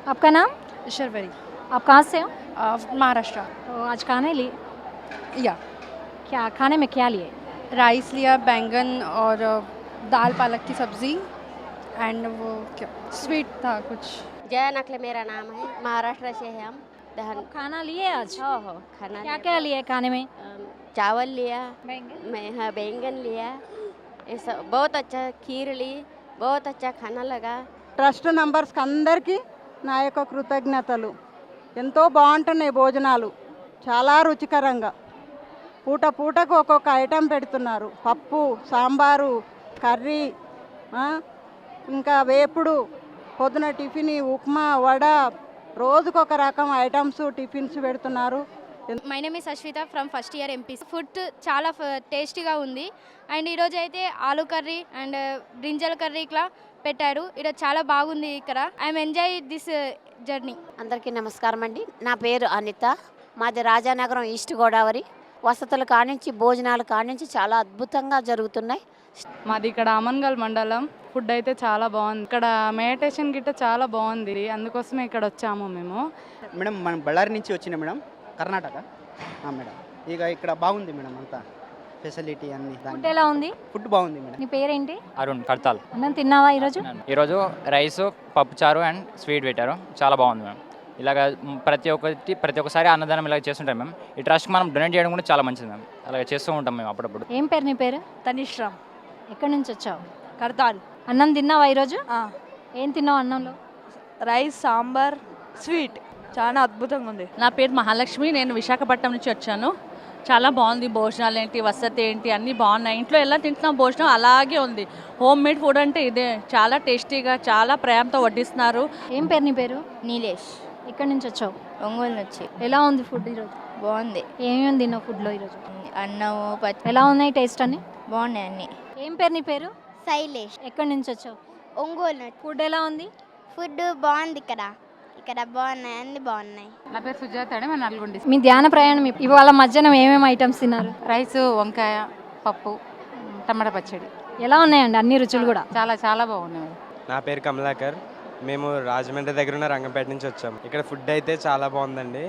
आपका नाम? शर्वरी। आप कहाँ से हो? महाराष्ट्र। तो आज खाने लिए या क्या खाने में क्या लिए? राइस लिया, बैंगन और दाल पालक की सब्ज़ी एंड वो क्या स्वीट था कुछ। जया नकले मेरा नाम है, महाराष्ट्र से है हम। दहन आप खाना लिए आज? हो खाना क्या लिया। क्या लिए खाने में? चावल लिया, बैंगन। मैं हाँ बैंगन लिया, ये सब बहुत अच्छा। खीर ली, बहुत अच्छा खाना लगा। ట్రస్ట్ నంబర్స్కి అందరికీ నా యొక్క కృతజ్ఞతలు. ఎంతో బాగుంటున్నాయి భోజనాలు, చాలా రుచికరంగా. పూట పూటకు ఒక్కొక్క ఐటెం పెడుతున్నారు. పప్పు, సాంబారు, కర్రీ, ఆ, ఇంకా వేపుడు, పొద్దున టిఫిన్, ఉప్మా, వడ, రోజుకొక రకం ఐటమ్స్ టిఫిన్స్ పెడుతున్నారు. My name is Ashwitha from first year MP. Food చాలా టేస్టీగా ఉంది. అండ్ ఈరోజు అయితే aloo curry and brinjal curry ఇట్లా పెట్టారు. ఇక్కడ చాలా బాగుంది. ఇక్కడ ఐఎమ్ ఎంజాయ్ దిస్ జర్నీ. అందరికీ నమస్కారం అండి. నా పేరు అనిత, మాది రాజానగరం ఈస్ట్ గోదావరి. వసతుల కానించి భోజనాల కానించి చాలా అద్భుతంగా జరుగుతున్నాయి. మాది ఇక్కడ అమన్గల్ మండలం. ఫుడ్ అయితే చాలా బాగుంది. ఇక్కడ మెడిటేషన్ గిట్ట చాలా బాగుంది, అందుకోసమే ఇక్కడ వచ్చాము మేము. మేడం మనం బళ్ళారి నుంచి వచ్చినా మేడం, కర్ణాటక. మేడం ఇక ఇక్కడ బాగుంది మేడం, అంతా ఫెసిలిటీ అన్ని. ఫుడ్ ఎలా ఉంది? ఫుడ్ బాగుంది మేడం. నీ పేరేంటి? అరుణ్ కడతాల్. అన్నం తిన్నావా ఈరోజు? ఈరోజు రైస్, పప్పుచారు అండ్ స్వీట్ పెట్టారు, చాలా బాగుంది మ్యామ్. ఇలాగ ప్రతి ఒక్కసారి అన్నదానం ఇలాగ చేస్తుంటాం మ్యామ్. ఈ ట్రస్ట్కి మనం డొనేట్ చేయడం కూడా చాలా మంచిది మ్యామ్. అలాగ చేస్తూ ఉంటాం మేము అప్పుడప్పుడు. ఏం పేరు నీ పేరు? తనిష్రామ్, ఎక్కడి నుంచి వచ్చావు? కర్తాల్. అన్నం తిన్నావా ఈరోజు? ఏం తిన్నావు అన్నంలో? రైస్, సాంబార్, స్వీట్, చాలా అద్భుతంగా ఉంది. నా పేరు మహాలక్ష్మి, నేను విశాఖపట్నం నుంచి వచ్చాను. చాలా బాగుంది. భోజనాలు ఏంటి, వసతి ఏంటి, అన్నీ బాగున్నాయి. ఇంట్లో ఎలా తింటున్నాం భోజనం అలాగే ఉంది. హోమ్ మేడ్ ఫుడ్ అంటే ఇదే. చాలా టేస్టీగా, చాలా ప్రేమతో వడ్డిస్తున్నారు. ఏం పేరు నీ పేరు? నీలేష్, ఎక్కడి నుంచి వచ్చావు? ఒంగోలు నుంచి. ఎలా ఉంది ఫుడ్ ఈరోజు? బాగుంది. ఏమేమి తిన్నావు ఫుడ్లో ఈరోజు? అన్నము, ఎలా ఉన్నాయి టేస్ట్ అన్ని? బాగున్నాయి అన్నీ. ఏం పేరు నీ పేరు? శైలేష్, ఎక్కడి నుంచి వచ్చావు? ఒంగోలు. ఫుడ్ ఎలా ఉంది? ఫుడ్ బాగుంది. ఇక్కడ బాగున్నాయి, అన్ని బాగున్నాయి. నా పేరు సుజాత అండి, మేము నల్గొండ. మీ ధ్యాన ప్రయాణం ఇవాళ మధ్యాహ్నం ఏమేమి ఐటమ్స్ తిన్నారు? రైస్, వంకాయ, పప్పు, టమాటా పచ్చడి. ఎలా ఉన్నాయండి అన్ని రుచులు కూడా? చాలా చాలా బాగున్నాయి. నా పేరు కమలాకర్, మేము రాజమండ్రి దగ్గర ఉన్న రంగంపేట నుంచి వచ్చాము. ఇక్కడ ఫుడ్ అయితే చాలా బాగుందండి.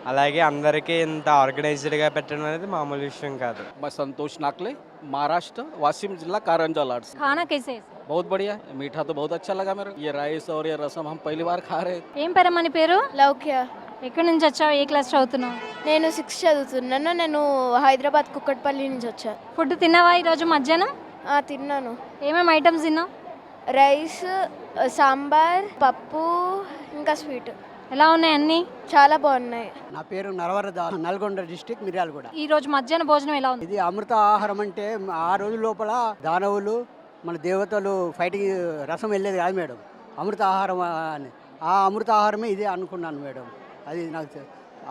అలాగే అందరికీ ఇంత ఆర్గనైజ్డ్గా పెట్టడం అనేది మామూలు విషయం కాదు. मैं संतोष नाकले, महाराष्ट्र, वाशिम जिला कारंजा लाड से। खाना कैसे है? बहुत बढ़िया, मीठा तो बहुत अच्छा लगा मेरे। ये राइस और ये रसम हम पहली बार खा रहे। ఏం పేరమ్మా నీ పేరు? లౌక్య. ఎక్కడి నుంచి వచ్చావు? ఏ క్లాస్ చదువుతున్నావు? నేను 6th చదువుతున్నాను. నేను హైదరాబాద్ కుక్కట్పల్లి నుంచి వచ్చాను. ఫుడ్ తిన్నావా ఈరోజు మధ్యాహ్నం? తిన్నాను. ఏమేమి ఐటమ్స్ తిన్నావు? రైస్, సాంబార్, పప్పు, ఇంకా స్వీట్. ఎలా ఉన్నాయి అన్ని? చాలా బాగున్నాయి. నా పేరు నరవరదాస్, నల్గొండ డిస్టిక్, మిర్యాలగూడ. ఈ రోజు మధ్యాహ్న భోజనం ఎలా ఉంది? ఇది అమృత ఆహారం. అంటే ఆ రోజు లోపల దానవులు, మన దేవతలు ఫైటింగ్ రసం వెళ్ళేది కాదు మేడం, అమృత ఆహారం అని. ఆ అమృత ఆహారమే ఇది అనుకున్నాను మేడం. అది నాకు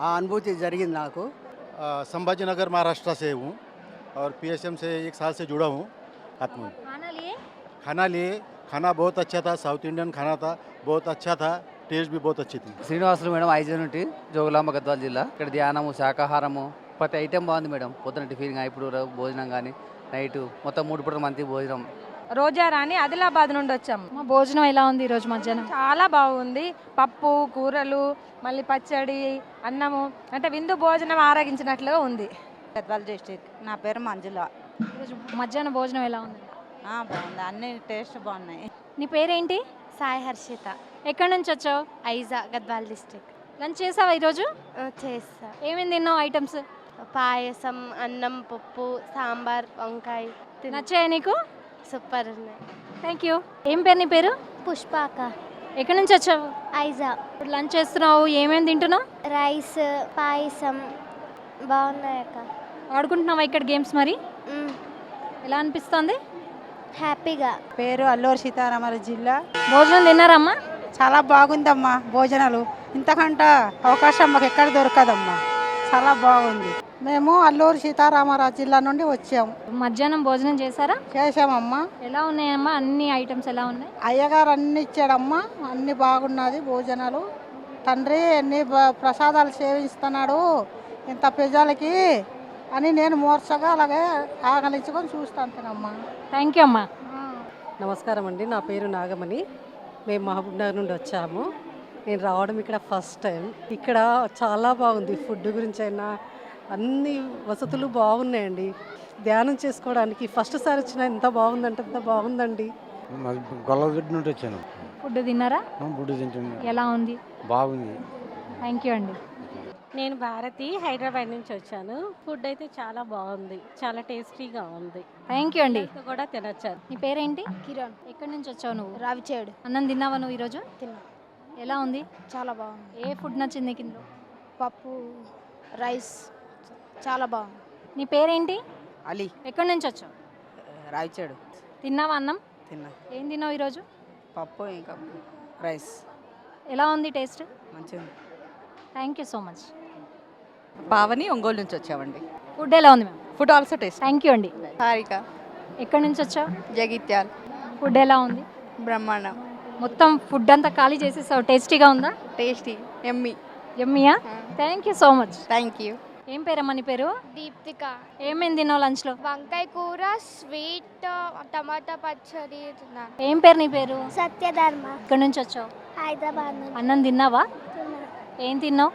ఆ అనుభూతి జరిగింది నాకు. संभाजी नगर महाराष्ट्र से हूँ और पीएसएम से 1 साल से जुड़ा हूँ। आत्मा खाना लिए खाना बहुत अच्छा था, साउथ इंडियन खाना था, बहुत अच्छा था, టేస్ట్ भी बहुत अच्छी थी. శ్రీనివాసులు మేడం, ఐజనుంటి, జోగులాంబ గద్వాల జిల్లా. ఇక్కడ ధ్యానము, శాకాహారము, ప్రతి ఐటెం బాగుంది మేడం. పొద్దున టిఫిన్, ఇప్పుడు భోజనం కానీ నైట్ మొత్తం 3 పూటల మంచి భోజనం. రోజా రాణి, ఆదిలాబాద్ నుండి వచ్చాము. మా భోజనం ఎలా ఉంది ఈరోజు మధ్యాహ్నం? చాలా బాగుంది. పప్పు, కూరలు, మళ్ళీ పచ్చడి, అన్నము, అంటే విందు భోజనం ఆరగించినట్లుగా ఉంది. గద్వాల్ డిస్ట్రిక్ట్. నా పేరు మంజుల. ఈరోజు మధ్యాహ్న భోజనం ఎలా ఉంది? బాగుంది, అన్ని టేస్ట్ బాగున్నాయి. నీ పేరేంటి? సాయి హర్షిత, ఎక్కడి నుంచి వచ్చావు? ఐజా, గద్వాల్ డిస్ట్రిక్ట్. లంచ్ చేసావా ఈరోజు? చేస్తా. ఏమేమి తిన్నావు ఐటమ్స్? పాయసం, అన్నం, పప్పు, సాంబార్, వంకాయ. నచ్చాయా నీకు? సూపర్ ఉన్నాయి. Thank you. ఏం పేరు నీ పేరు? పుష్పాక, ఎక్కడి నుంచి వచ్చావు? ఐజా. ఇప్పుడు లంచ్ చేస్తున్నావు, ఏమేమి తింటున్నావు? రైస్, పాయసం బాగున్నాయి అక్క. ఆడుకుంటున్నావా ఇక్కడ గేమ్స్? మరి ఎలా అనిపిస్తుంది? హ్యాపీగా. పేరు అల్లూరు సీతారామరాజు జిల్లా. భోజనం తిన్నారమ్మా? చాలా బాగుందమ్మా భోజనాలు. ఇంతకంటే అవకాశం మాకు ఎక్కడ దొరకదమ్మా. చాలా బాగుంది. మేము అల్లూరు సీతారామరాజు జిల్లా నుండి వచ్చాము. మధ్యాహ్నం భోజనం చేశారా? చేసామమ్మా. ఎలా ఉన్నాయమ్మా అన్ని ఐటమ్స్ ఎలా ఉన్నాయి? అయ్యగారు అన్ని ఇచ్చాడమ్మా, అన్ని బాగున్నది భోజనాలు. తండ్రి ఎన్ని ప్రసాదాలు సేవిస్తున్నాడు ఇంత ప్రజలకి అని నేను మోర్చగా అలాగే ఆగలించుకొని చూస్తాను. థ్యాంక్ యూ అమ్మా. నమస్కారం అండి, నా పేరు నాగమణి. మేము మహబూబ్ నగర్ నుండి వచ్చాము. నేను రావడం ఇక్కడ ఫస్ట్ టైం. ఇక్కడ చాలా బాగుంది. ఫుడ్ గురించి అయినా అన్ని వసతులు బాగున్నాయండి. ధ్యానం చేసుకోవడానికి ఫస్ట్ సారి వచ్చిన ఎంత బాగుందంటే ఎంత బాగుందండి. గొల్లగడ్డ నుండి వచ్చాను. ఫుడ్ తిన్నారా? ఫుడ్ తింటున్నా. ఎలా ఉంది? బాగుంది. థ్యాంక్ యూ అండి. నేను భారతి హైదరాబాద్ నుంచి వచ్చాను. ఫుడ్ అయితే చాలా బాగుంది, చాలా టేస్టీగా ఉంది. థ్యాంక్ యూ అండి. కూడా తినొచ్చు. నీ పేరేంటి? కిరణ్. ఎక్కడి నుంచి వచ్చావు నువ్వు? రావిచేడు. అన్నం తిన్నావా నువ్వు ఈరోజు? తిన్నా. ఎలా ఉంది? చాలా బాగుంది. ఏ ఫుడ్ నచ్చింది నీకు ఇందులో? పప్పు, రైస్ చాలా బాగుంది. నీ పేరేంటి? అలీ. ఎక్కడి నుంచి వచ్చావు? రాయిచాడు. తిన్నావా అన్నం? తిన్నా. ఏం తిన్నావు ఈరోజు? పప్పు ఇంకా రైస్. ఎలా ఉంది టేస్ట్? మంచిగా. Thank you so much. Pavani Ongole నుంచి వచ్చామండి. ఫుడ్ ఎలా ఉంది ma'am? Food also taste. Thank you అండి. హారిక. ఎక్కడి నుంచి వచ్చావు? జగిత్యాల్. ఫుడ్ ఎలా ఉంది? బ్రహ్మాండం. మొత్తం ఫుడ్ అంతా ఖాళీ చేసేసావు. టేస్టీగా ఉందా? టేస్టీ. ఎమ్మి. ఎమ్మియా? Thank you so much. Thank you. ఏం పేరమ్మా నీ పేరు? దీప్తిక. ఏమేమి తిన్నావు లంచ్లో? వంకాయ కూర, స్వీట్, టమాటా పచ్చడి తిన్నాను. ఏం పేరు నీ పేరు? సత్యధర్మ. ఎక్కడి నుంచి వచ్చావు? హైదరాబాద్ నుంచి. అన్నం తిన్నావా? ఏం తిన్నావు?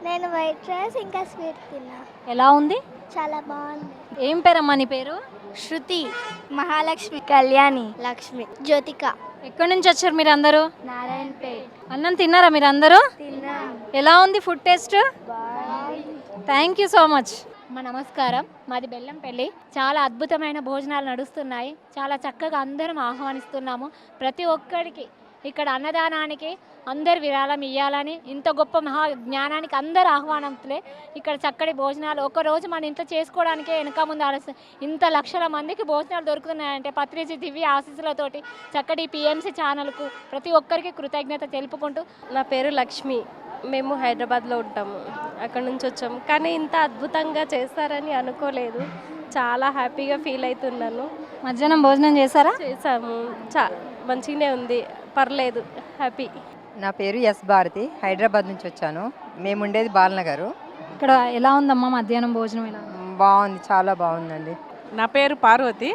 నేను వైట్ రైస్ ఇంకా స్వీట్ తిన్నా. ఎలా ఉంది? చాలా బాగుంది. ఏం పేరమ్మా నీ పేరు? శృతి, మహాలక్ష్మి, కళ్యాణి, లక్ష్మి, జ్యోతిక. ఎక్కడి నుంచి వచ్చారు మీరు అందరూ? నారాయణపేట్. అన్నం తిన్నారా మీరు అందరూ? తిన్నా. ఎలా ఉంది food taste? Thank you so much. నమస్కారం, మాది బెల్లంపల్లి. చాలా అద్భుతమైన భోజనాలు నడుస్తున్నాయి. చాలా చక్కగా అందరం ఆహ్వానిస్తున్నాము. ప్రతి ఒక్కరికి ఇక్కడ అన్నదానానికి అందరు విరాళం ఇవ్వాలని, ఇంత గొప్ప మహా జ్ఞానానికి అందరు ఆహ్వానంతులే. ఇక్కడ చక్కటి భోజనాలు ఒకరోజు మన ఇంట్లో చేసుకోవడానికే వెనక ముందు ఆలస్యం. ఇంత లక్షల మందికి భోజనాలు దొరుకుతున్నాయంటే పత్రిజీ దివ్య ఆశీస్సులతోటి చక్కటి పిఎంసి ఛానల్కు ప్రతి ఒక్కరికి కృతజ్ఞత తెలుపుకుంటూ. నా పేరు లక్ష్మి. మేము హైదరాబాద్లో ఉంటాము. అక్కడ నుంచి వచ్చాము. కానీ ఇంత అద్భుతంగా చేస్తారని అనుకోలేదు. చాలా హ్యాపీగా ఫీల్ అవుతున్నాను. మధ్యాహ్నం భోజనం చేశారా? చేసాము. మంచిగానే ఉంది, పర్లేదు, హ్యాపీ. నా పేరు ఎస్ భారతి, హైదరాబాద్ నుంచి వచ్చాను. మేము ఉండేది బాలనగర్. ఇక్కడ ఎలా ఉందమ్మా మధ్యాహ్నం భోజనం? ఎలా బాగుంది, చాలా బాగుందండి. నా పేరు పార్వతి,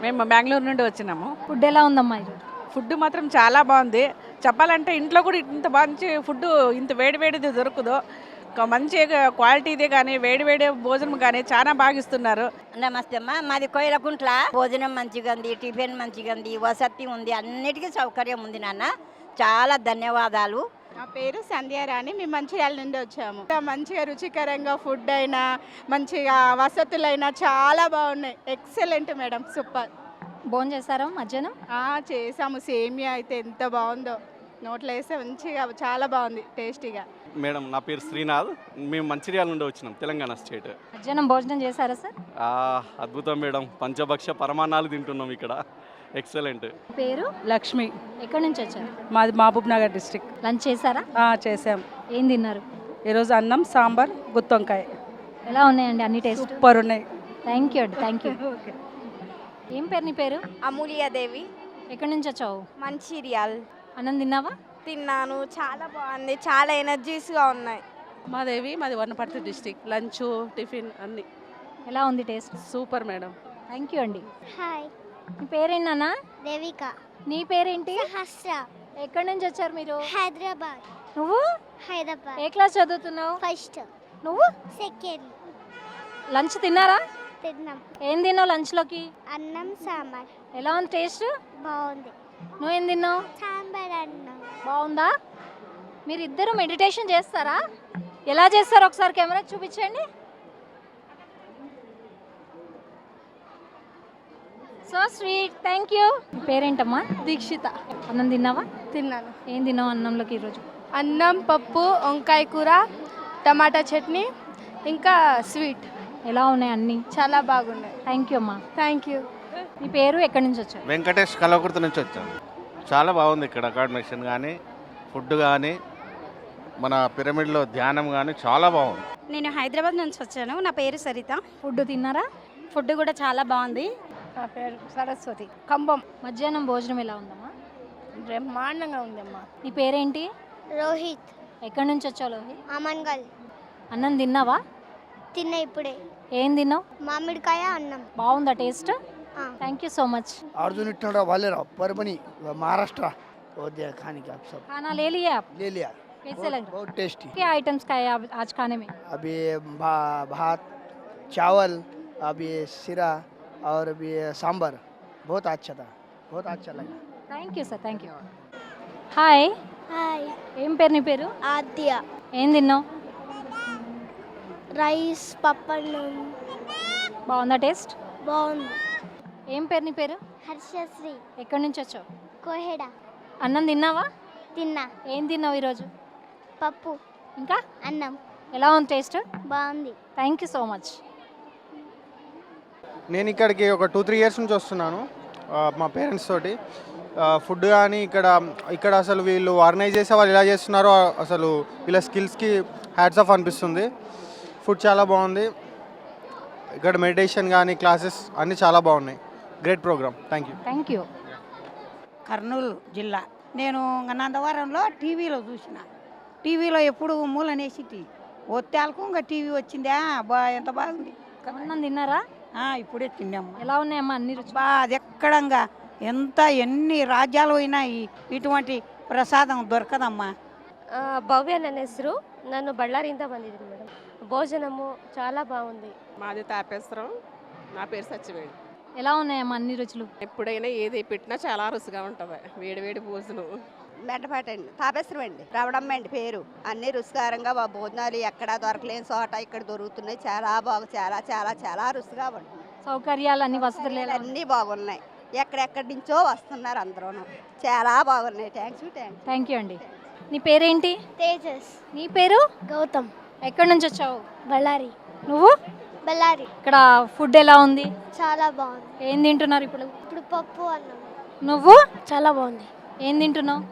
మేము బెంగళూరు నుండి వచ్చినాము. ఫుడ్ ఎలా ఉందమ్మా? ఫుడ్ మాత్రం చాలా బాగుంది. చెప్పాలంటే ఇంట్లో కూడా ఇంత మంచి ఫుడ్ ఇంత వేడివేడిది దొరకదు. మంచి క్వాలిటీది కానీ వేడివేడి భోజనం కానీ చాలా బాగా ఇస్తున్నారు. నమస్తే అమ్మా, మాది కోయిలకుంట్ల. భోజనం మంచిగా ఉంది, టిఫిన్ మంచిగా ఉంది, వసతి ఉంది, అన్నిటికీ సౌకర్యం ఉంది నాన్న. చాలా ధన్యవాదాలు. నా పేరు సంధ్యారాణి, మేము మంచిర్యాల నుండి వచ్చాము. మంచిగా రుచికరంగా ఫుడ్ అయినా మంచిగా వసతులైనా చాలా బాగున్నాయి. Excellent madam, super. భోజనం చేశారా మధ్యాహ్నం? చేసాము. సేమియా అయితే ఎంత బాగుందో, నోట్లో వేస్తే మంచిగా చాలా బాగుంది, టేస్టీగా. మేడం నా పేరు శ్రీనాథ్, మేము మంచిర్యాల నుండి వచ్చినాం, తెలంగాణ స్టేట్. మధ్యాహ్నం భోజనం చేశారా సార్? అద్భుతం మేడం, పంచభక్ష పరమాన్నాలు తింటున్నాం ఇక్కడ, ఎక్సలెంట్. పేరు? లక్ష్మి. ఎక్కడి నుంచి వచ్చారు? మాది మహబూబ్ నగర్ డిస్ట్రిక్ట్. లంచ్ చేశారా? చేసాం. ఏం తిన్నారు? ఈరోజు అన్నం, సాంబార్, గుత్తొంకాయ. ఎలా ఉన్నాయండి అన్ని టేస్ట్? సూపర్ ఉన్నాయి. థ్యాంక్ యూ అండి. Thank you. ఏం పేరు నీ పేరు? అమూల్యాదేవి. ఎక్కడి నుంచి వచ్చావు? మంచిర్యాల్. అన్నం తిన్నావా? తిన్నాను, చాలా బాగుంది, చాలా ఎనర్జీస్గా ఉన్నాయి. మాదేవి, మాది వనపర్తి డిస్ట్రిక్ట్. లంచ్, టిఫిన్ అన్ని. ఎలా ఉంది taste? Super madam. Thank you అండి. హాయ్, మీ పేరేంటన్నా? దేవిక. నీ పేరేంటి? సహస్ర. ఎక్కడి నుంచి వచ్చారు మీరు? హైదరాబాద్. నువ్వు? హైదరాబాద్. ఏ క్లాస్ చదువుతున్నావు? ఫస్ట్. నువ్వు? సెకండ్. లంచ్ తిన్నారా? తిన్నాం. ఏం తిన్నావు లంచ్లోకి? అన్నం, సాంబార్. ఎలా ఉంది టేస్ట్? బాగుంది. నువ్వేం తిన్నావు? సాంబార్ అన్నం. బాగుందా? మీరు ఇద్దరు మెడిటేషన్ చేస్తారా? ఎలా చేస్తారో ఒకసారి కెమెరా చూపించండి. So sweet. Thank you. పేరేంటమ్మా? దీక్షిత. అన్నం తిన్నావా? తిన్నాను. ఏం తిన్నావు అన్నంలోకి ఈరోజు? అన్నం, పప్పు, వంకాయ కూర, టమాటా చట్నీ, ఇంకా స్వీట్. ఎలా ఉన్నాయి అన్నీ? చాలా బాగున్నాయి. థ్యాంక్ యూ అమ్మా. Thank you. మీ పేరు? ఎక్కడి నుంచి వచ్చారు? వెంకటేష్, కలవకుర్తి నుంచి వచ్చాను. చాలా బాగుంది ఇక్కడ అకామిడేషన్ కానీ, ఫుడ్ కానీ, మన పిరమిడ్లో ధ్యానం కానీ చాలా బాగుంది. నేను హైదరాబాద్ నుంచి వచ్చాను. నా పేరు సరిత. ఫుడ్ తిన్నారా? ఫుడ్ కూడా చాలా బాగుంది. నా పేరు సరస్వతి, ఖమ్మం. మధ్యాహ్నం భోజనం ఎలా ఉందమ్మా? బ్రహ్మాండంగా ఉందమ్మా. నీ పేరేంటి? రోహిత్. ఎక్కడి నుంచి వచ్చావు రోహిత్? అమన్గల్. అన్నం తిన్నావా? తిన్నా ఇప్పుడే. ఏం తిన్నావు? మామిడికాయ అన్నం. బాగుందా taste? Thank you so much. Arjun इटनरा वालेराव, परभणी, महाराष्ट्र। खाने का आप सब खाना ले लिया आप? ले लिया। कैसे लग रहा बहुत टेस्टी। क्या आइटम्स खाए आज खाने में? अभी भात, चावल, अभी सिरा और अभी सांबर बहुत अच्छा था, बहुत अच्छा लगा। Thank you sir, thank you. Hi, hi, ఏం పేరు నీ పేరు? ఆద్య. ఏం తిన్నావు? రైస్, పప్పన్నం. బాగుందా టేస్ట్? బాగుంది. ఏం పేరు నీ పేరు? హర్షశ్రీ. ఎక్కడి నుంచి వచ్చావు? కోహెడ. అన్నం తిన్నావా? తిన్నా. ఏం తిన్నావు ఈరోజు? పప్పు, ఇంకా అన్నం. ఎలా ఉంది టేస్ట్? బాగుంది. Thank you so much. నేను ఇక్కడికి ఒక 2-3 ఇయర్స్ నుంచి వస్తున్నాను మా పేరెంట్స్ తోటి. ఫుడ్ కానీ ఇక్కడ అసలు వీళ్ళు ఆర్గనైజ్ చేసే వాళ్ళు ఎలా చేస్తున్నారో అసలు వీళ్ళ స్కిల్స్కి హ్యాట్స్ ఆఫ్ అనిపిస్తుంది. ఫుడ్ చాలా బాగుంది. ఇక్కడ మెడిటేషన్ కానీ క్లాసెస్ అన్నీ చాలా బాగున్నాయి. Great programme. Thank you. Thank you. Kurnool జిల్లా. నేను నందవరంలో టీవీలో చూసిన. టీవీలో ఎప్పుడు మూలనేసి ఒత్తాలకు ఇంకా టీవీ వచ్చిందా, ఎంత బాగుంది. అన్నం తిన్నారా? ఇప్పుడే తిన్నాము. ఎలా ఉన్నాయమ్మా అన్ని రుచి? అది ఎక్కడంగా ఎన్ని రాజ్యాలు అయినాయి ఇటువంటి ప్రసాదం దొరకదమ్మా. ಭವ್ಯ ನನ್ನ ಹೆಸರು. ನಾನು ಬಳ್ಳಾರಿಯಿಂದ ಬಂದಿದ್ದೀನಿ ಮೇಡಮ್. భోజనము చాలా బాగుంది. మాది తాపేశ్వరం. నా పేరు సత్యవేణి. ఎలా ఉన్నాయమ్మా అన్ని రుచులు? ఎప్పుడైనా ఏది పెట్టినా చాలా రుచిగా ఉంటుంది. వేడివేడి భోజనం. మెండపాట అండి, తాపేశ్వరం అండి, రవడమ్మ అండి పేరు. అన్ని రుచికరంగా భోజనాలు ఎక్కడా దొరకలేని చోట ఇక్కడ దొరుకుతున్నాయి. చాలా చాలా చాలా చాలా రుచిగా ఉంటుంది. సౌకర్యాలు అన్ని వసతులు అన్నీ బాగున్నాయి. ఎక్కడెక్కడి నుంచో వస్తున్నారు అందరూ. చాలా బాగున్నాయి. థ్యాంక్ యూ అండి. నీ పేరేంటి? తేజస్. నీ పేరు? గౌతమ్. ఎక్కడి నుంచి వచ్చావు? బళ్ళారి. నువ్వు? బళ్ళారి. ఇక్కడ ఫుడ్ ఎలా ఉంది? చాలా బాగుంది. ఏం తింటున్నారు ఇప్పుడు? ఇప్పుడు పప్పు, అన్నం. నువ్వు? చాలా బాగుంది. ఏం తింటున్నావు?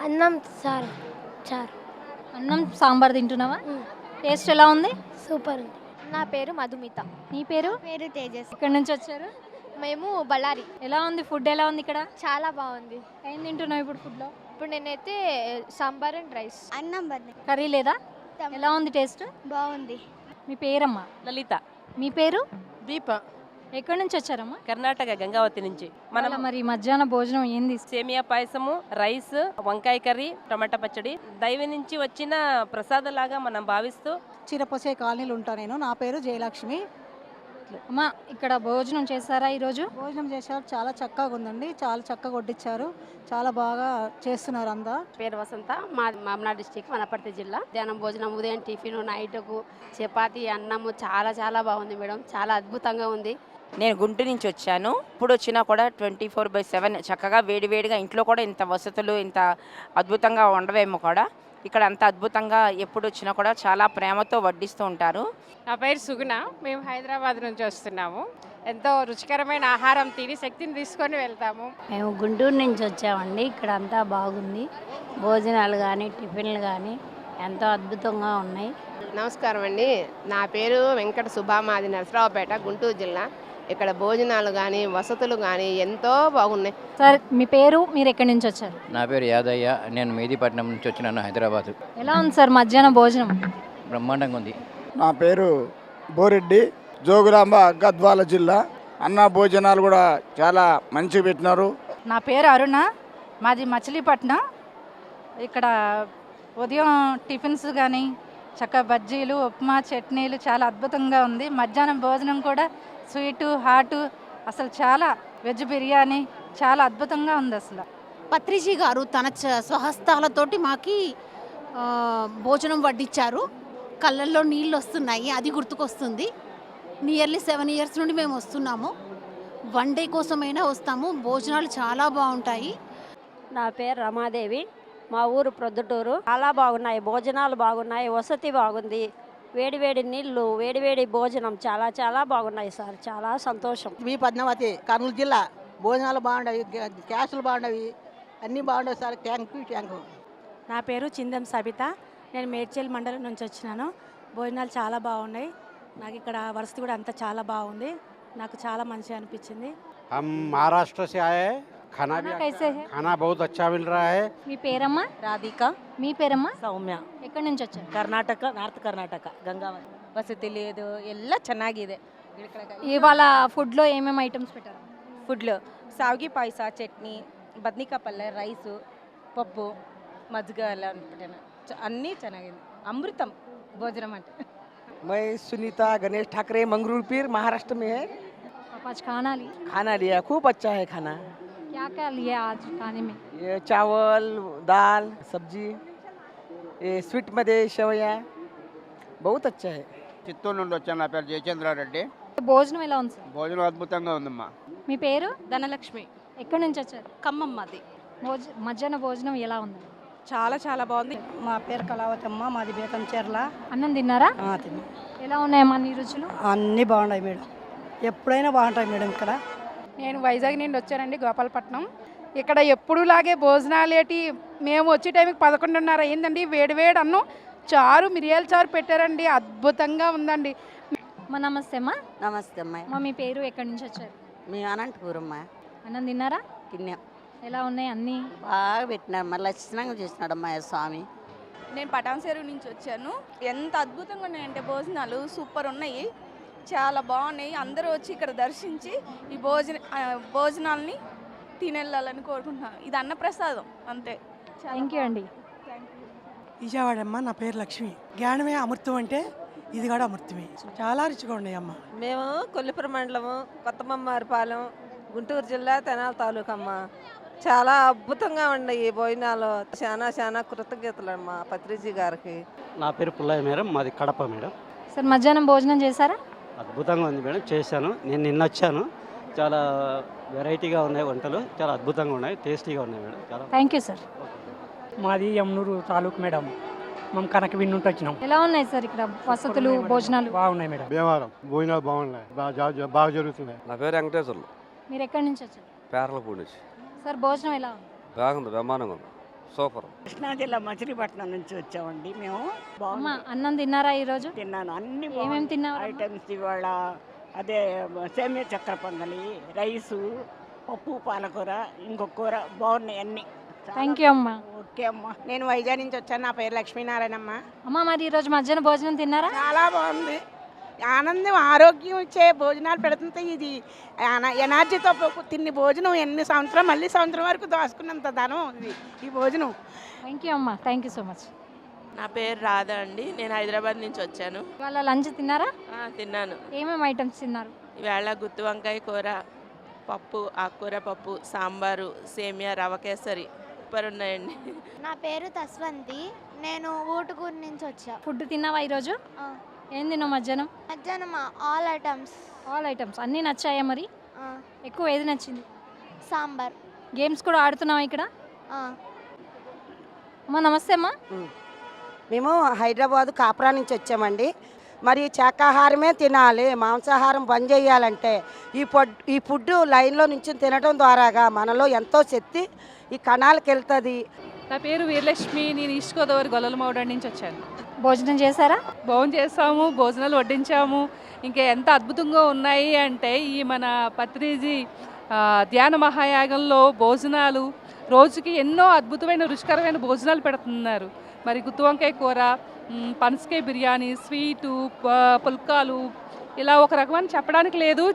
అన్నం, చారు. అన్నం సాంబార్ తింటున్నావా? టేస్ట్ ఎలా ఉంది? సూపర్ ఉంది. నా పేరు మధుమిత. నీ పేరు? పేరు తేజస్. ఎక్కడి నుంచి వచ్చారు? మేము బళ్ళారి. ఎలా ఉంది ఫుడ్? ఎలా ఉంది ఇక్కడ? చాలా బాగుంది. ఏం తింటున్నావు ఇప్పుడు ఫుడ్లో? ఇప్పుడు నేనైతే సాంబార్ అండ్ రైస్. అన్నం బద్ద. కర్రీ లేదా? ఎలా ఉంది టేస్ట్? బాగుంది. మీ పేరమ్మా? లలిత. మీ పేరు? దీప. ఎక్కడి నుంచి వచ్చారమ్మా? కర్ణాటక గంగావతి నుంచి. మనం మరి మధ్యాహ్న భోజనం ఏంది? సేమియా పాయసము, రైస్, వంకాయ కర్రీ, టమాటా పచ్చడి. దైవం నుంచి వచ్చిన ప్రసాదం లాగా మనం భావిస్తూ చిరపోసే కాలనీలు ఉంటా నేను. నా పేరు జయలక్ష్మి. అమ్మా ఇక్కడ భోజనం చేస్తారా ఈరోజు? భోజనం చేశారు, చాలా చక్కగా ఉందండి. చాలా చక్కగా వడ్డించారు, చాలా బాగా చేస్తున్నారు అంతా. పేరు వసంత. మామనాడు డిస్టిక్, వనపర్తి జిల్లా. మధ్యాహ్నం భోజనం, ఉదయం టిఫిన్, నైట్కు చపాతి, అన్నము చాలా చాలా బాగుంది మేడం. చాలా అద్భుతంగా ఉంది. నేను గుంటూరు నుంచి వచ్చాను. ఇప్పుడు వచ్చినా కూడా 24/7 చక్కగా వేడివేడిగా ఇంట్లో కూడా ఇంత వసతులు ఇంత అద్భుతంగా ఉండవేమో కూడా ఇక్కడ అంత అద్భుతంగా ఎప్పుడు వచ్చినా కూడా చాలా ప్రేమతో వడ్డిస్తూ ఉంటారు. నా పేరు సుగుణ. మేము హైదరాబాద్ నుంచి వస్తున్నాము. ఎంతో రుచికరమైన ఆహారం తిని శక్తిని తీసుకొని వెళ్తాము. మేము గుంటూరు నుంచి వచ్చామండి. ఇక్కడ అంతా బాగుంది. భోజనాలు కానీ టిఫిన్లు కానీ ఎంతో అద్భుతంగా ఉన్నాయి. నమస్కారం అండి. నా పేరు వెంకట సుభా. మాది నరసరావుపేట, గుంటూరు జిల్లా. ఇక్కడ భోజనాలు కానీ వసతులు కానీ ఎంతో బాగున్నాయి. సార్ మీ పేరు? మీరు ఎక్కడి నుంచి వచ్చారు? నా పేరు యాదయ్య. నేను మెహదీపట్నం నుంచి వచ్చినాను, హైదరాబాద్. ఎలా ఉంది సార్ మధ్యాహ్నం భోజనం? బ్రహ్మాండంగా ఉంది. నా పేరు బోరెడ్డి, జోగులాంబ, గద్వాల జిల్లా. అన్న భోజనాలు కూడా చాలా మంచిగా పెట్టినారు. నా పేరు అరుణ. మాది మచిలీపట్నం. ఇక్కడ ఉదయం టిఫిన్స్ కానీ చక్కగా బజ్జీలు, ఉప్మా, చట్నీలు చాలా అద్భుతంగా ఉంది. మధ్యాహ్నం భోజనం కూడా స్వీటు, హాటు, అసలు చాలా వెజ్ బిర్యానీ చాలా అద్భుతంగా ఉంది. అసలు పత్రిజీ గారు తన స్వహస్తాలతోటి మాకి భోజనం వడ్డించారు. కళ్ళల్లో నీళ్ళు వస్తున్నాయి, అది గుర్తుకొస్తుంది. నియర్లీ 7 ఇయర్స్ నుండి మేము వస్తున్నాము. వన్ డే కోసమైనా వస్తాము. భోజనాలు చాలా బాగుంటాయి. నా పేరు రమాదేవి. మా ఊరు ప్రొద్దుటూరు. చాలా బాగున్నాయి, భోజనాలు బాగున్నాయి, వసతి బాగుంది, వేడివేడి నీళ్ళు, వేడివేడి భోజనం చాలా చాలా బాగున్నాయి సార్. చాలా సంతోషం. మీ పద్మావతి, కర్నూలు జిల్లా. భోజనాలు బాగుండవి, గ్యాసులు బాగుండవి, అన్నీ బాగుండవు సార్. Thank you. నా పేరు చిందం సబిత. నేను మేడ్చల్ మండలం నుంచి వచ్చినాను. భోజనాలు చాలా బాగున్నాయి. నాకు ఇక్కడ వసతి కూడా అంతా చాలా బాగుంది. నాకు చాలా మంచిగా అనిపించింది. हम महाराष्ट्र से आए हैं। खाना भी कैसे है? खाना बहुत अच्छा मिल रहा है. మీ పేరమ్మా? రాధిక. మీ పేరమ్మా? సౌమ్య. ఎక్కడి నుంచి వచ్చారు? కర్ణాటక, నార్త్ కర్ణాటక, గంగావతి. వసతి లేదు, ಎಲ್ಲ ಚೆನ್ನಾಗಿದೆ. ఇవాళ ఫుడ్లో ఏమేమి ఐటమ్స్ పెట్టారు? ఫుడ్లో సాగి పాయస, చట్నీ, బద్నికా పల్లె, రైసు, పప్పు, మజ్జిగ ಎಲ್ಲ పెట్టాను. అన్నీ ಚೆನ್ನಾಗಿದೆ అమృతం భోజనం అంటే मैं सुनीता गणेश ठाकरे मंगरूल पीर महाराष्ट्र में है। आप आज खाना ली? खाना लिया, खूब अच्छा है खाना। क्या क्या लिया आज खाने में? ये चावल, दाल, सब्जी, ये स्वीट में सेवया, बहुत अच्छा है। చిత్తూరు నుండి వచ్చాను. నా పేరు జయచంద్రారెడ్డి. భోజనం ఎలా ఉంది సార్? భోజనం అద్భుతంగా ఉందమ్మా. మీ పేరు? ధనలక్ష్మి. ఎక్కడి నుంచి వచ్చారు? ఖమ్మం మాది. మధ్యాహ్న భోజనం ఎలా ఉంది? చాలా చాలా బాగుంది. మా పేరు కళావతమ్మ, మాది బేతంచెర్ల. అన్నం తిన్నారా? తిన్నాం. ఎలా ఉన్నాయమ్మా నీ రుచులు? అన్నీ బాగున్నాయి మేడం, ఎప్పుడైనా బాగుంటాయి మేడం ఇక్కడ. నేను వైజాగ్ నుండి వచ్చానండి, గోపాలపట్నం. ఇక్కడ ఎప్పుడులాగే భోజనాలేటి మేము వచ్చే టైంకి 11:30 అయిందండి. వేడివేడి అన్నం, చారు, మిరియాల చారు పెట్టారండి, అద్భుతంగా ఉందండి. మా నమస్తే అమ్మా. నమస్తే అమ్మాయి. మా మీ పేరు, ఎక్కడి నుంచి వచ్చారు? మేము అనంతపురం అమ్మా. అన్నం తిన్నారా? తిన్నాం. ఎలా ఉన్నాయి అన్నీ? బాగా పెట్టినారు, మళ్ళీ లక్షణంగా చేసినాడు అమ్మాయి స్వామి. నేను పటాన్సేరు నుంచి వచ్చాను. ఎంత అద్భుతంగా ఉన్నాయంటే భోజనాలు సూపర్ ఉన్నాయి, చాలా బాగున్నాయి. అందరూ వచ్చి ఇక్కడ దర్శించి ఈ భోజనాలని తినేళ్ళాలని కోరుకుంటున్నాను. ఇది అన్నప్రసాదం అంతే. థ్యాంక్ యూ అండి. విజయవాడమ్మ, నా పేరు లక్ష్మి. జ్ఞానమే అమృతం అంటే ఇది కూడా అమృతమే, చాలా రుచిగా ఉన్నాయి అమ్మ. మేము కొల్లిపురం మండలము, కొత్తమమ్మారిపాలెం, గుంటూరు జిల్లా, తెనాలి తాలూకా అమ్మ. చాలా అద్భుతంగా ఉన్నాయి ఈ భోజనాలు. చాలా చాలా కృతజ్ఞతలు అమ్మ పత్రిజీ గారికి. నా పేరు పుల్లయ్య మేడం, మాది కడప మేడం. సార్ మధ్యాహ్నం భోజనం చేశారా? అద్భుతంగా ఉంది మేడం, చేశాను. నేను నిన్న వచ్చాను. చాలా వెరైటీగా ఉన్నాయి వంటలు, చాలా అద్భుతంగా ఉన్నాయి, టేస్టీగా ఉన్నాయి మేడం. చాలా థ్యాంక్ యూ సార్. మాది యమునూరు తాలూకు మేడం, మేము కనక విన్నుంటూ వచ్చినాం. ఎలా ఉన్నాయి సార్ ఇక్కడ వసతులు, భోజనాలు? బాగున్నాయి మేడం. భీమవరం భోజనాలు బాగున్నాయి, బాగా జరుగుతున్నాయి. నా పేరు వెంకటేశ్వర్లు, మీరు ఎక్కడి నుంచి వచ్చారు? పేర్లపూడి నుంచి. సార్ భోజనం ఎలా ఉంది? బాగుంది, బ్రహ్మాండంగా ఉంది, సూపర్. కృష్ణా జిల్లా మచిలీపట్నం నుంచి వచ్చామండి మేము. అమ్మా అన్నం తిన్నారా ఈరోజు? తిన్నాను, అన్ని ఏమేమి తిన్నావు? ఐటమ్స్ ఇవాళ అదే సేమియా చక్కెర పొంగలి, రైసు, పప్పు, పాలకూర, ఇంకొక కూర, బాగున్నాయి అన్ని. థ్యాంక్ యూ అమ్మా. ఓకే అమ్మా. నేను వైజాగ్ నుంచి వచ్చాను. నా పేరు లక్ష్మీనారాయణమ్మ. అమ్మా మరి ఈరోజు మధ్యాహ్నం భోజనం తిన్నారా? చాలా బాగుంది, ఆనందం, ఆరోగ్యం ఇచ్చే భోజనాలు పెడుతుంటే ఇది ఎనర్జీతో తిన్ని భోజనం ఎన్ని సంవత్సరం, మళ్ళీ సంవత్సరం వరకు దోసుకున్నంత ధనం ఇది ఈ భోజనం. థ్యాంక్ యూ అమ్మా, థ్యాంక్ యూ సో మచ్. నా పేరు రాధా అండి, నేను హైదరాబాద్ నుంచి వచ్చాను. ఇవాళ లంచ్ తిన్నారా? తిన్నాను. ఏమేమి ఐటమ్స్ తిన్నారు? ఇవాళ గుత్తి వంకాయ కూర, పప్పు, ఆకుకూర పప్పు, సాంబారు, సేమియా, రవ కేసరి సూపర్ ఉన్నాయండి. నా పేరు తస్వంతి, నేను ఊటుకూరు నుంచి వచ్చా. ఫుడ్ తిన్నావా ఈరోజు? ఏం తిన్నావు మధ్యాహ్నం? మధ్యాహ్నం ఆల్ ఐటమ్స్. ఆల్ ఐటమ్స్ అన్నీ నచ్చాయా? మరి ఎక్కువ ఏది నచ్చింది? సాంబార్. గేమ్స్ కూడా ఆడుతున్నావా ఇక్కడ? అమ్మా నమస్తే అమ్మా. మేము హైదరాబాద్ కాపురా నుంచి వచ్చామండి. మరి శాకాహారమే తినాలి, మాంసాహారం బంద్ చేయాలంటే ఈ ఫుడ్ లైన్లో నుంచి తినడం ద్వారాగా మనలో ఎంతో శక్తి ఈ కణాలకు వెళ్తుంది. నా పేరు వీరలక్ష్మి, నేను ఈస్ట్ గోదావరి గొల్లలమౌడ నుంచి వచ్చాను. భోజనం చేశారా? భోజనం చేస్తాము, భోజనాలు వడ్డించాము. ఇంకా ఎంత అద్భుతంగా ఉన్నాయి అంటే ఈ మన పత్రిజీ ధ్యాన మహాయాగంలో భోజనాలు రోజుకి ఎన్నో అద్భుతమైన రుచికరమైన భోజనాలు పెడుతున్నారు. మరి గుత్తి వంకాయ కూర, పనసకాయ బిర్యానీ, స్వీటు, పుల్కాలు, ఇలా ఒక రకమని చెప్పడానికి లేదు.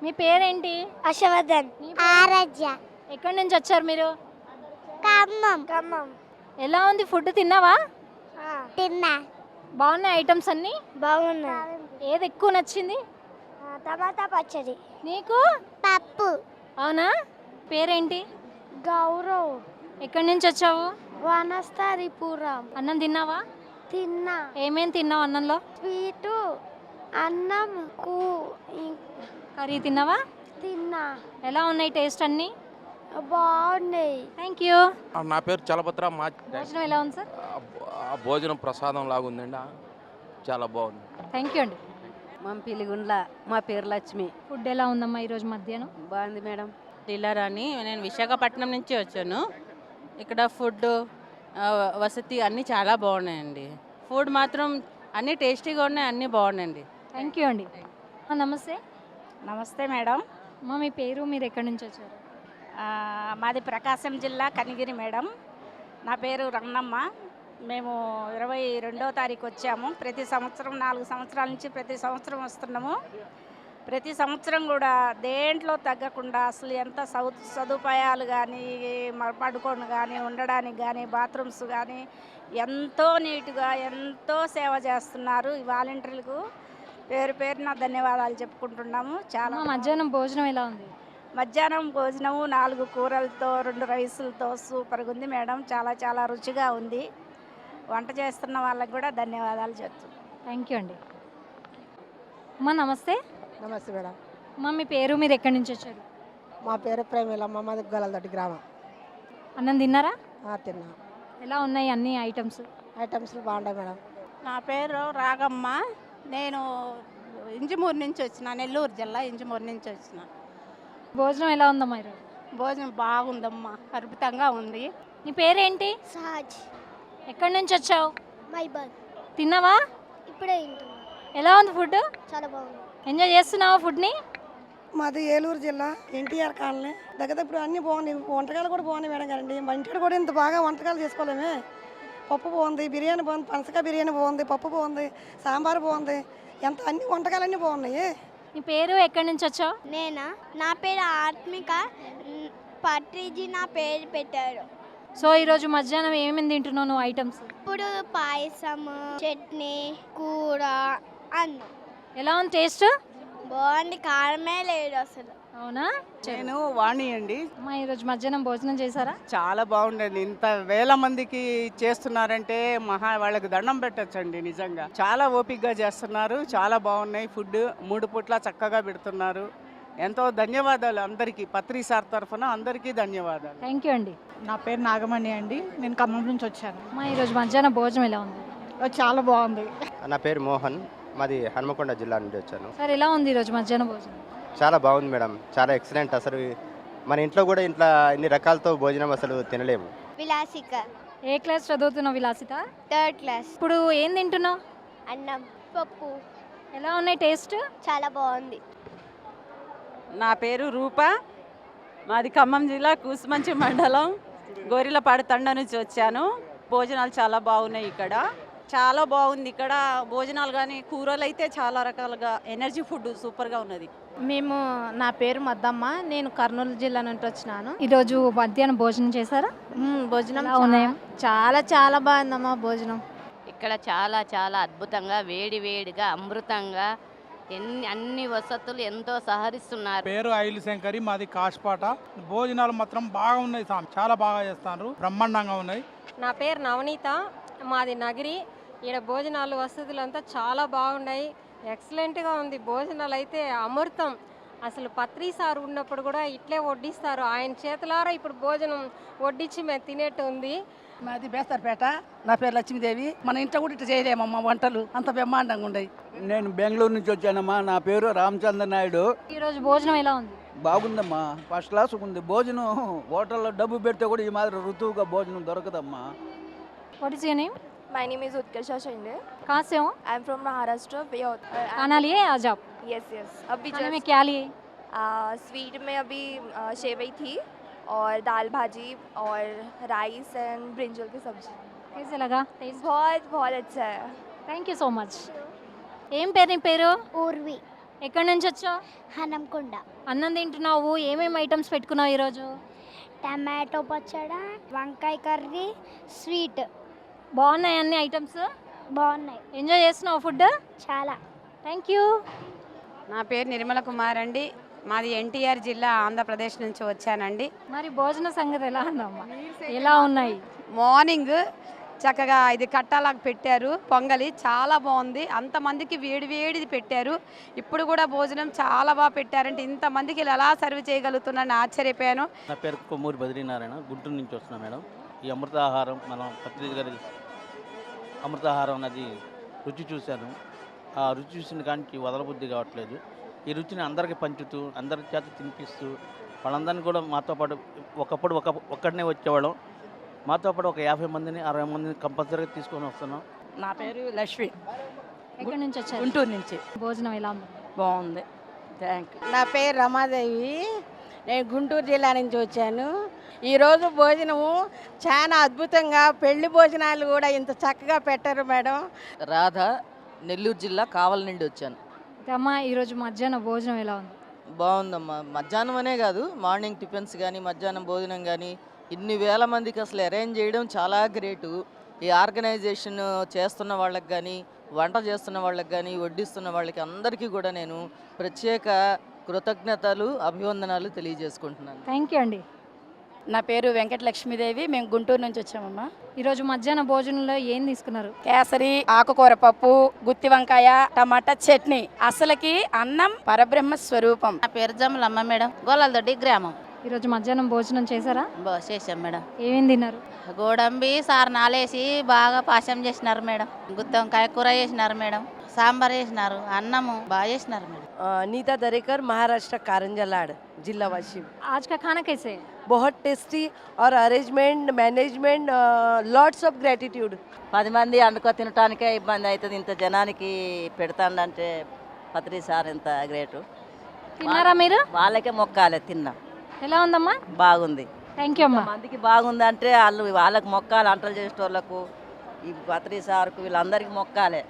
మీ పేరేంటి? హర్షవర్ధన్. ఆరాధ్య. ఎక్కడి నుంచి వచ్చారు మీరు? ఖమ్మం. ఎలా ఉంది ఫుడ్? తిన్నావా? తిన్నా. బాగున్నాయి ఐటమ్స్ అన్నీ? బాగున్నాయి. ఏది ఎక్కువ నచ్చింది? టమాటా పచ్చడి. నీకు? పప్పు. అవునా? పేరేంటి? గౌరవ్. ఎక్కడి నుంచి వచ్చావు? వనస్థలిపురం. అన్నం తిన్నావా? తిన్నా. ఏమేం తిన్నావు అన్నంలో? స్వీటు, అన్నం, కర్రీ తిన్నావా? తిన్నా. ఎలా ఉన్నాయి టేస్ట్ అన్నీ? బాగున్నాయి. Thank you. నా పేరు చలపత్ర. మా భోజనం ఎలా ఉంది సార్? భోజనం ప్రసాదం లాగుందండి, చాలా బాగుంది. థ్యాంక్ యూ అండి. మంపిలిగుండ్ల, మా పేరు లక్ష్మి. ఫుడ్ ఎలా ఉందమ్మా ఈరోజు మధ్యాహ్నం? బాగుంది మేడం. లీలారాణి, నేను విశాఖపట్నం నుంచి వచ్చాను. ఇక్కడ ఫుడ్ వసతి అన్నీ చాలా బాగున్నాయండి. ఫుడ్ మాత్రం అన్నీ టేస్టీగా ఉన్నాయి, అన్నీ బాగున్నాయండి. థ్యాంక్ యూ అండి. నమస్తే. నమస్తే మేడం. అమ్మా మీ పేరు, మీరు ఎక్కడి నుంచి వచ్చారు? మాది ప్రకాశం జిల్లా కనిగిరి మేడం. నా పేరు రమణమ్మ. మేము 22వ తారీఖు వచ్చాము. ప్రతి సంవత్సరం 4 సంవత్సరాల నుంచి ప్రతి సంవత్సరం వస్తున్నాము. ప్రతి సంవత్సరం కూడా దేంట్లో తగ్గకుండా అసలు ఎంత సదుపాయాలు కానీ పడుకొని కానీ ఉండడానికి కానీ బాత్రూమ్స్ కానీ ఎంతో నీట్గా ఎంతో సేవ చేస్తున్నారు ఈ వాలంటీర్లకు. పేరు పేరున ధన్యవాదాలు చెప్పుకుంటున్నాము. చాలా మధ్యాహ్నం భోజనం ఎలా ఉంది? మధ్యాహ్నం భోజనము 4 కూరలతో 2 రైసులతో సూపర్గా ఉంది మేడం. చాలా చాలా రుచిగా ఉంది. వంట చేస్తున్న వాళ్ళకి కూడా ధన్యవాదాలు చెప్తున్నాను. థ్యాంక్ యూ అండి. అమ్మా నమస్తే. నమస్తే మేడం. అమ్మా మీ పేరు, మీరు ఎక్కడి నుంచి వచ్చారు? మా పేరు ప్రేమిలమ్మ, మాది గొల్లదొడ్డి గ్రామం. అన్నం తిన్నారా? తిన్నా. ఎలా ఉన్నాయి అన్ని ఐటమ్స్? ఐటమ్స్ బాగుంటాయి మేడం. నా పేరు రాగమ్మ. నేను ఇంజమూరు నుంచి వచ్చిన, నెల్లూరు జిల్లా ఇంజమూరు నుంచి వచ్చిన. భోజనం ఎలా ఉందమ్మా ఈరోజు? భోజనం బాగుందమ్మా, అద్భుతంగా ఉంది. నీ పేరేంటి? సహజ్. ఎక్కడి నుంచి వచ్చావు? మైబాద్. తిన్నావా? ఇప్పుడే తింటున్నా. ఎలా ఉంది ఫుడ్? చాలా బాగుంది. ఎంజాయ్ చేస్తున్నావా ఫుడ్ని? మాది ఏలూరు జిల్లా, ఎన్టీఆర్ కాలనీ. దగ్గర ఇప్పుడు అన్నీ బాగున్నాయి, వంటకాలు కూడా బాగున్నాయి మేడం గారండి. మా ఇంటికి కూడా ఇంత బాగా వంటకాలు చేసుకోలేమే. పప్పు బాగుంది, బిర్యానీ బాగుంది, పనసకాయ బిర్యానీ బాగుంది, పప్పు బాగుంది, సాంబార్ బాగుంది, ఎంత అన్ని వంటకాలన్నీ బాగున్నాయి. నీ పేరు, ఎక్కడి నుంచి వచ్చావు? నేనా? నా పేరు ఆత్మిక. పట్రిజీ నా పేరు పెట్టారు. సో ఈరోజు మధ్యాహ్నం ఏమేమి తింటున్నావు నువ్వు ఐటమ్స్? ఇప్పుడు పాయసం, చట్నీ, కూర, అన్నం. ఎలా ఉంది టేస్ట్? బాగుంది, కారమే లేదు అసలు. అవునా? నేను వాణి అండి. అమ్మా ఈరోజు మధ్యాహ్నం భోజనం చేశారా? చాలా బాగుండండి. ఇంత వేల మందికి చేస్తున్నారంటే వాళ్ళకి దండం పెట్టచ్చండి. నిజంగా చాలా ఓపికగా చేస్తున్నారు. చాలా బాగున్నాయి ఫుడ్. 3 పూట్ల చక్కగా పెడుతున్నారు. ఎంతో ధన్యవాదాలు అందరికీ, పత్రి సార్ తరఫున అందరికీ ధన్యవాదాలు. థ్యాంక్ యూ అండి. నా పేరు నాగమణి అండి. నేను ఖమ్మం నుంచి వచ్చాను. అమ్మా ఈరోజు మధ్యాహ్నం భోజనం ఎలా ఉంది? చాలా బాగుంది. నా పేరు మోహన్, మాది హన్మకొండ జిల్లా నుండి వచ్చాను. సార్ ఎలా ఉంది ఈరోజు మధ్యాహ్నం భోజనం? చాలా బాగుంది మేడం, చాలా ఎక్సలెంట్. అసలు మన ఇంట్లో కూడా ఇంట్లో ఇన్ని రకాలతో భోజనం అసలు తినలేము. విలాసిక. ఏ క్లాస్ చదువుతున్నావు విలాసిత? 3rd class. ఇప్పుడు ఏం తింటున్నావు? అన్నం, పప్పు. ఎలా ఉన్నాయి టేస్ట్? చాలా బాగుంది. నా పేరు రూప, మాది ఖమ్మం జిల్లా కూసుమంచి మండలం గోరిలపాడు తండ నుంచి వచ్చాను. భోజనాలు చాలా బాగున్నాయి ఇక్కడ. చాలా బాగుంది ఇక్కడ భోజనాలు కానీ కూరలు అయితే చాలా రకాలుగా ఎనర్జీ ఫుడ్ సూపర్గా ఉన్నది. నా పేరు మద్దమ్మ, నేను కర్నూలు జిల్లా నుండి వచ్చినాను. ఈరోజు మధ్యాహ్నం భోజనం చేశారా? భోజనం ఎలా ఉన్నాయి? చాలా చాలా బాగుందమ్మా భోజనం. ఇక్కడ చాలా చాలా అద్భుతంగా వేడివేడిగా అమృతంగా అన్ని వసతులు ఎంతో సహరిస్తున్నారు. పేరు ఐలు శంకరి, మాది కాష్పాట. భోజనాలు మాత్రం బాగా ఉన్నాయి, చాలా బాగా చేస్తారు, బ్రహ్మాండంగా ఉన్నాయి. నా పేరు నవనీత, మాది నగిరి. ఈడ భోజనాలు వసతులు అంతా చాలా బాగున్నాయి, ఎక్సలెంట్గా ఉంది. భోజనాలు అయితే అమృతం. అసలు పత్రి సార్ ఉన్నప్పుడు కూడా ఇట్లే వడ్డిస్తారు, ఆయన చేతులారా ఇప్పుడు భోజనం వడ్డించి మేము తినేట్టు ఉంది. మాది బేస్తర్పేట. నా పేరు లక్ష్మీదేవి. మన ఇంట్లో కూడా ఇట్లా చేయలేమమ్మా వంటలు, అంత బ్రహ్మాండంగా ఉన్నాయి. నేను బెంగళూరు నుంచి వచ్చానమ్మా. నా పేరు రామచంద్ర నాయుడు. ఈరోజు భోజనం ఎలా ఉంది? బాగుందమ్మా, ఫస్ట్ క్లాస్ ఉంది భోజనం. హోటల్లో డబ్బు పెడితే కూడా ఈ మాదిరి రుతువుగా భోజనం దొరకదమ్మా. What is your name? My name is Utkarsha Shinde. कहाँ से हो? I am from Maharashtra. खाना लिए आज आप? Yes, yes. अभी खाने में क्या लिए? स्वीट में अभी सेवई थी और दाल भाजी और राइस एंड ब्रिंजल की सब्जी. कैसे लगा टेस्ट? बहुत अच्छा है. Thank you so much. ఏం పేరు నీ పేరు? ఊర్వి. ఎక్కడి నుంచి వచ్చావు? హనంకొండ. అన్నం తింటున్నావు, ఏమేమి ఐటమ్స్ పెట్టుకున్నావు ఈరోజు? టమాటో పచ్చడి, వంకాయ కర్రీ, స్వీట్. బాగున్నాయి అన్ని ఐటమ్స్? బాగున్నాయి. ఎంజాయ్ చేస్తున్నావు ఫుడ్? చాలా. Thank you. నా పేరు నిర్మల కుమార్ అండి. మాది ఎన్టీఆర్ జిల్లా, ఆంధ్రప్రదేశ్ నుంచి వచ్చానండి. మరి భోజన సంగతి ఎలా ఉందమ్మా? ఎలా ఉన్నాయి? మార్నింగ్ చక్కగా ఇది కట్టాలకు పెట్టారు, పొంగలి చాలా బాగుంది. అంతమందికి వేడివేడిది పెట్టారు. ఇప్పుడు కూడా భోజనం చాలా బాగా పెట్టారంటే ఇంతమందికి ఎలా సర్వ్ చేయగలుగుతున్నారని ఆశ్చర్యపోయాను. నా పేరు కొమ్మూరి బద్రీనారాయణ, గుంటూరు నుంచి వస్తున్నాను మేడం. ఈ అమృతాహారం, మనం పత్రిక గారి అమృతాహారం అన్నది రుచి చూశాను. ఆ రుచి చూసిన కానీ వదలబుద్ధి కావట్లేదు. ఈ రుచిని అందరికీ పంచుతూ, అందరి చేత తినిపిస్తూ, వాళ్ళందరినీ కూడా మాతో పాటు ఒకప్పుడు ఒక్కడనే వచ్చేవాళ్ళం. మాతో పాటు ఒక 50 మందిని 60 మందిని కంపల్సరీగా తీసుకొని వస్తున్నాం. నా పేరు లక్ష్మి. ఎక్కడి నుంచి వచ్చారు? గుంటూరు నుంచి. భోజనం ఎలా ఉంది? బాగుంది, థ్యాంక్ యూ. నా పేరు రమాదేవి, నేను గుంటూరు జిల్లా నుంచి వచ్చాను. ఈరోజు భోజనము చాలా అద్భుతంగా, పెళ్లి భోజనాలు కూడా ఇంత చక్కగా పెట్టారు మేడం. రాధ, నెల్లూరు జిల్లా కావలి నుండి వచ్చాను. అయితే అమ్మ ఈరోజు మధ్యాహ్న భోజనం ఎలా ఉంది? బాగుందమ్మా. మధ్యాహ్నం అనే కాదు, మార్నింగ్ టిఫిన్స్ కానీ మధ్యాహ్నం భోజనం కానీ ఇన్ని వేల మందికి అసలు అరేంజ్ చేయడం చాలా గ్రేటు. ఈ ఆర్గనైజేషన్ చేస్తున్న వాళ్ళకి కానీ, వంట చేస్తున్న వాళ్ళకి కానీ, వడ్డిస్తున్న వాళ్ళకి అందరికీ కూడా నేను ప్రత్యేక కృతజ్ఞతలు, అభివందనాలు తెలియజేసుకుంటున్నాను. థ్యాంక్ యూ అండి. నా పేరు వెంకట లక్ష్మీదేవి. మేము గుంటూరు నుంచి వచ్చామమ్మా. ఈరోజు మధ్యాహ్న భోజనంలో ఏం తీసుకున్నారు? కేసరి, ఆకుకూర పప్పు, గుత్తి వంకాయ, టమాటా చట్నీ. అసలుకి అన్నం పరబ్రహ్మ స్వరూపం. నా పేరు జమలమ్మ మేడం, గోలాలదొడ్డి గ్రామం. ఈరోజు మధ్యాహ్నం భోజనం చేశారా? చేసాం మేడం. ఏమేం తిన్నారు? గోడంబి సారనాలేసి బాగా పాశం చేసినారు మేడం. గుత్తి వంకాయ కూర చేసినారు మేడం. సాంబార్ చేసినారు. అన్నము బాగా చేసినారు మేడం. नीता दरेकर, महाराष्ट्र कारंजा लाड़, जिला वाशिम। आज का खाना कैसे है? बहुत टेस्टी और arrangement management lots of gratitude. 10 మంది వండుకో తినటానికే ఇబ్బంది అవుతుంది. ఇంత జనానికి పెడతాండంటే పత్రి సార్ ఎంత గ్రేటు. తిన్నారా మీరు? వాళ్ళకే మొక్కాలి. తిన్నాం. ఎలా ఉందమ్మా? బాగుంది. థ్యాంక్ యూ అమ్మా. మందికి బాగుంది అంటే వాళ్ళకి మొక్కాలి. వంటలు చేసేటోళ్ళకు, ఈ పత్రి సార్కు, వీళ్ళందరికీ మొక్కాలి.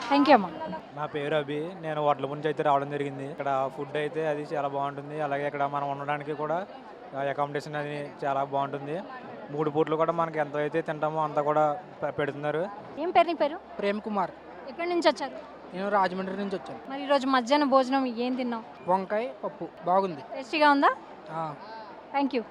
థ్యాంక్ యూ అమ్మా. నా పేరు అభి. నేను వడ్ల నుంచి అయితే రావడం జరిగింది. ఇక్కడ ఫుడ్ అయితే అది చాలా బాగుంటుంది. అలాగే ఇక్కడ మనం ఉండడానికి కూడా అకామిడేషన్ అది చాలా బాగుంటుంది. 3 పూట్లు కూడా మనకి ఎంత అయితే తింటామో అంత కూడా పెడుతున్నారు. ఏం పేరు నీ పేరు? ప్రేమ్ కుమార్. ఎక్కడి నుంచి వచ్చారు? నేను రాజమండ్రి నుంచి వచ్చాను. మరి ఈరోజు మధ్యాహ్న భోజనం ఏం తిన్నావు? వంకాయ పప్పు బాగుంది. టేస్టీగా ఉందా? Thank you.